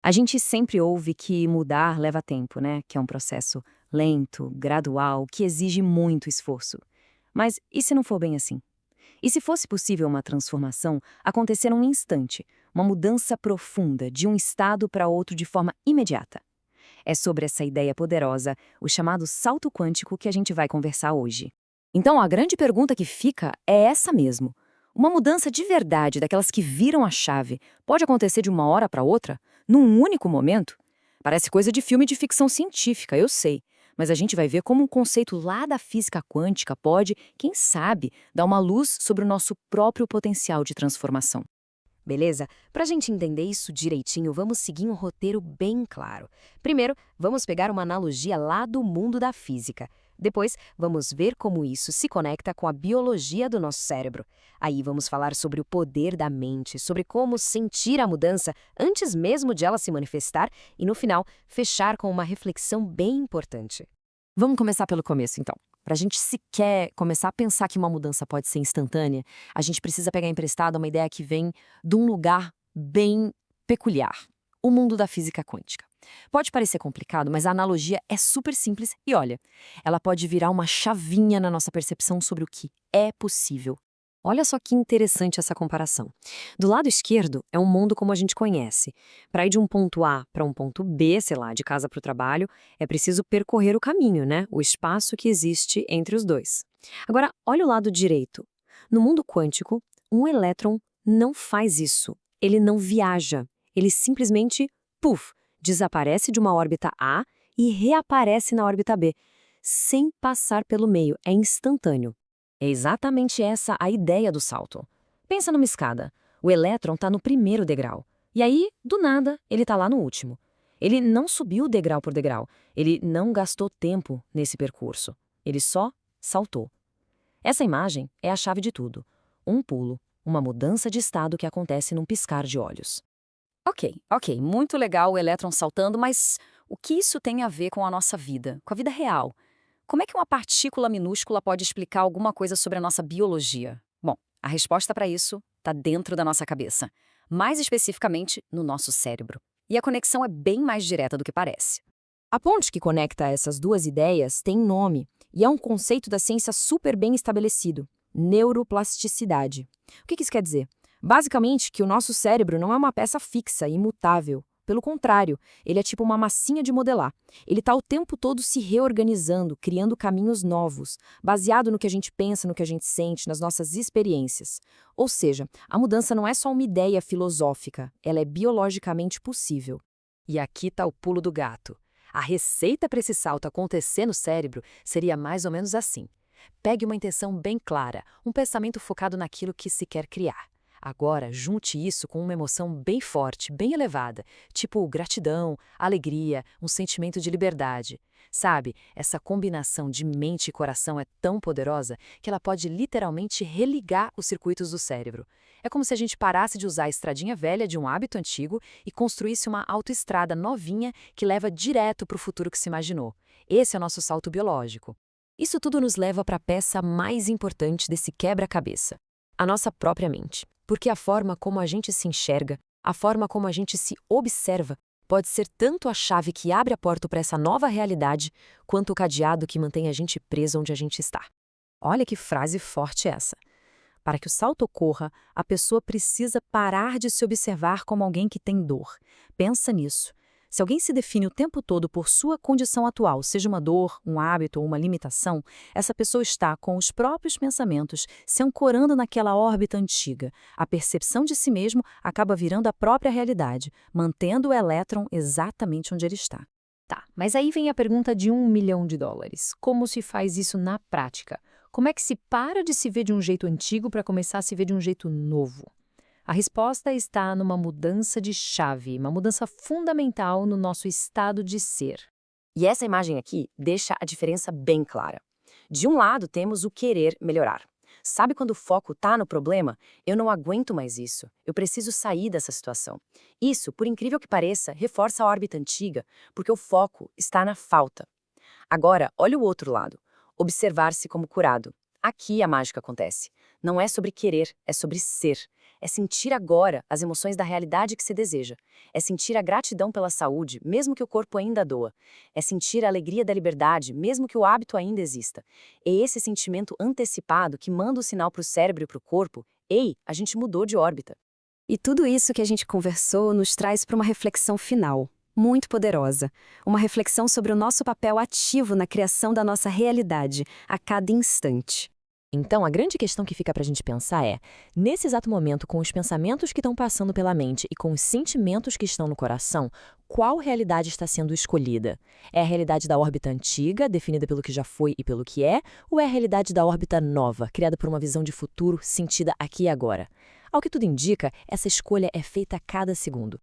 A gente sempre ouve que mudar leva tempo, né? Que é um processo lento, gradual, que exige muito esforço. Mas e se não for bem assim? E se fosse possível uma transformação acontecer num instante, uma mudança profunda de um estado para outro de forma imediata? É sobre essa ideia poderosa, o chamado salto quântico, que a gente vai conversar hoje. Então, a grande pergunta que fica é essa mesmo. Uma mudança de verdade, daquelas que viram a chave, pode acontecer de uma hora para outra? Num único momento? Parece coisa de filme de ficção científica, eu sei. Mas a gente vai ver como um conceito lá da física quântica pode, quem sabe, dar uma luz sobre o nosso próprio potencial de transformação. Beleza? Para a gente entender isso direitinho, vamos seguir um roteiro bem claro. Primeiro, vamos pegar uma analogia lá do mundo da física. Depois, vamos ver como isso se conecta com a biologia do nosso cérebro. Aí vamos falar sobre o poder da mente, sobre como sentir a mudança antes mesmo de ela se manifestar e, no final, fechar com uma reflexão bem importante. Vamos começar pelo começo, então. Para a gente sequer começar a pensar que uma mudança pode ser instantânea, a gente precisa pegar emprestada uma ideia que vem de um lugar bem peculiar: o mundo da física quântica. Pode parecer complicado, mas a analogia é super simples e olha, ela pode virar uma chavinha na nossa percepção sobre o que é possível. Olha só que interessante essa comparação. Do lado esquerdo é um mundo como a gente conhece. Para ir de um ponto A para um ponto B, sei lá, de casa para o trabalho, é preciso percorrer o caminho, né? O espaço que existe entre os dois. Agora, olha o lado direito. No mundo quântico, um elétron não faz isso. Ele não viaja. Ele simplesmente, puf, desaparece de uma órbita A e reaparece na órbita B, sem passar pelo meio. É instantâneo. É exatamente essa a ideia do salto. Pensa numa escada. O elétron está no primeiro degrau. E aí, do nada, ele está lá no último. Ele não subiu degrau por degrau. Ele não gastou tempo nesse percurso. Ele só saltou. Essa imagem é a chave de tudo. Um pulo, uma mudança de estado que acontece num piscar de olhos. Ok, muito legal o elétron saltando, mas o que isso tem a ver com a nossa vida, com a vida real? Como é que uma partícula minúscula pode explicar alguma coisa sobre a nossa biologia? Bom, a resposta para isso está dentro da nossa cabeça, mais especificamente no nosso cérebro. E a conexão é bem mais direta do que parece. A ponte que conecta essas duas ideias tem nome e é um conceito da ciência super bem estabelecido: neuroplasticidade. O que isso quer dizer? Basicamente, que o nosso cérebro não é uma peça fixa e imutável. Pelo contrário, ele é tipo uma massinha de modelar. Ele está o tempo todo se reorganizando, criando caminhos novos, baseado no que a gente pensa, no que a gente sente, nas nossas experiências. Ou seja, a mudança não é só uma ideia filosófica, ela é biologicamente possível. E aqui está o pulo do gato. A receita para esse salto acontecer no cérebro seria mais ou menos assim. Pegue uma intenção bem clara, um pensamento focado naquilo que se quer criar. Agora, junte isso com uma emoção bem forte, bem elevada, tipo gratidão, alegria, um sentimento de liberdade. Sabe, essa combinação de mente e coração é tão poderosa que ela pode literalmente religar os circuitos do cérebro. É como se a gente parasse de usar a estradinha velha de um hábito antigo e construísse uma autoestrada novinha que leva direto para o futuro que se imaginou. Esse é o nosso salto biológico. Isso tudo nos leva para a peça mais importante desse quebra-cabeça: a nossa própria mente. Porque a forma como a gente se enxerga, a forma como a gente se observa, pode ser tanto a chave que abre a porta para essa nova realidade, quanto o cadeado que mantém a gente preso onde a gente está. Olha que frase forte essa. Para que o salto ocorra, a pessoa precisa parar de se observar como alguém que tem dor. Pensa nisso. Se alguém se define o tempo todo por sua condição atual, seja uma dor, um hábito ou uma limitação, essa pessoa está, com os próprios pensamentos, se ancorando naquela órbita antiga. A percepção de si mesmo acaba virando a própria realidade, mantendo o elétron exatamente onde ele está. Tá, mas aí vem a pergunta de US$ 1 milhão. Como se faz isso na prática? Como é que se para de se ver de um jeito antigo para começar a se ver de um jeito novo? A resposta está numa mudança de chave, uma mudança fundamental no nosso estado de ser. E essa imagem aqui deixa a diferença bem clara. De um lado, temos o querer melhorar. Sabe quando o foco está no problema? Eu não aguento mais isso. Eu preciso sair dessa situação. Isso, por incrível que pareça, reforça a órbita antiga, porque o foco está na falta. Agora, olha o outro lado. Observar-se como curado. Aqui a mágica acontece. Não é sobre querer, é sobre ser. É sentir agora as emoções da realidade que se deseja. É sentir a gratidão pela saúde, mesmo que o corpo ainda doa. É sentir a alegria da liberdade, mesmo que o hábito ainda exista. É esse sentimento antecipado que manda o sinal para o cérebro e para o corpo: ei, a gente mudou de órbita. E tudo isso que a gente conversou nos traz para uma reflexão final, muito poderosa. Uma reflexão sobre o nosso papel ativo na criação da nossa realidade, a cada instante. Então, a grande questão que fica para a gente pensar é, nesse exato momento, com os pensamentos que estão passando pela mente e com os sentimentos que estão no coração, qual realidade está sendo escolhida? É a realidade da órbita antiga, definida pelo que já foi e pelo que é, ou é a realidade da órbita nova, criada por uma visão de futuro sentida aqui e agora? Ao que tudo indica, essa escolha é feita a cada segundo.